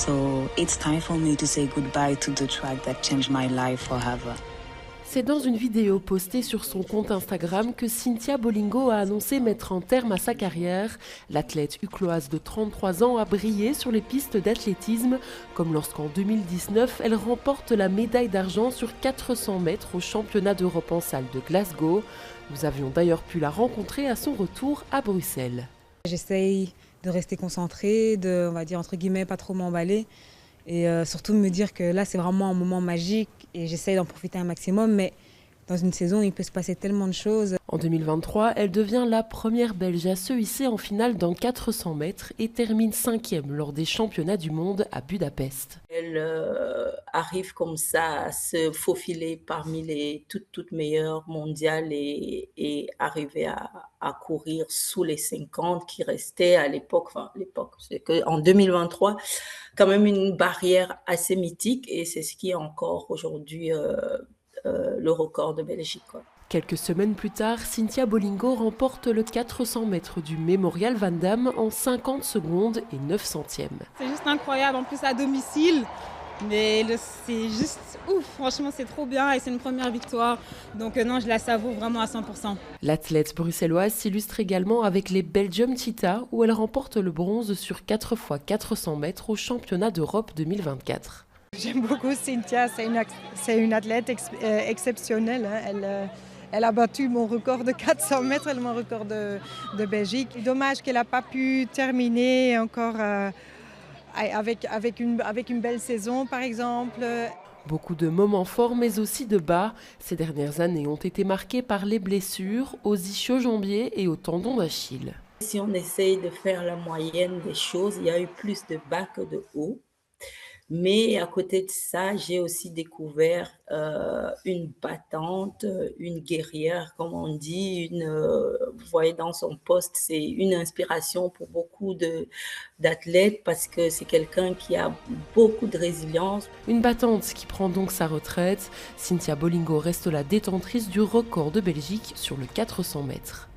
So it's time for me to say goodbye to the track that changed my life forever. C'est dans une vidéo postée sur son compte Instagram que Cynthia Bolingo a annoncé mettre un terme à sa carrière. L'athlète ucloise de 33 ans a brillé sur les pistes d'athlétisme, comme lorsqu'en 2019, elle remporte la médaille d'argent sur 400 mètres au championnat d'Europe en salle de Glasgow. Nous avions d'ailleurs pu la rencontrer à son retour à Bruxelles. J'essaye de rester concentrée, de, on va dire entre guillemets, pas trop m'emballer. Et surtout me dire que là, c'est vraiment un moment magique et j'essaye d'en profiter un maximum. Mais dans une saison, il peut se passer tellement de choses. En 2023, elle devient la première Belge à se hisser en finale dans 400 mètres et termine 5e lors des championnats du monde à Budapest. Elle arrive comme ça à se faufiler parmi les toutes meilleures mondiales et arriver à courir sous les 50 qui restaient à l'époque, c'est qu'en 2023, quand même une barrière assez mythique et c'est ce qui est encore aujourd'hui le record de Belgique, quoi. Quelques semaines plus tard, Cynthia Bolingo remporte le 400 mètres du Mémorial Van Damme en 50 secondes et 9 centièmes. C'est juste incroyable, en plus à domicile. Mais c'est juste ouf, franchement c'est trop bien et c'est une première victoire. Donc non, je la savoure vraiment à 100%. L'athlète bruxelloise s'illustre également avec les Belgium Cheetah où elle remporte le bronze sur 4 x 400 mètres au championnat d'Europe 2024. J'aime beaucoup Cynthia, c'est une athlète exceptionnelle. Hein. Elle a battu mon record de 400 mètres et mon record de Belgique. Dommage qu'elle n'a pas pu terminer encore avec une belle saison, par exemple. Beaucoup de moments forts, mais aussi de bas. Ces dernières années ont été marquées par les blessures aux ischio-jambiers et aux tendons d'Achille. Si on essaye de faire la moyenne des choses, il y a eu plus de bas que de hauts. Mais à côté de ça, j'ai aussi découvert une battante, une guerrière, comme on dit. Vous voyez dans son poste, c'est une inspiration pour beaucoup d'athlètes parce que c'est quelqu'un qui a beaucoup de résilience. Une battante qui prend donc sa retraite. Cynthia Bolingo reste la détentrice du record de Belgique sur le 400 mètres.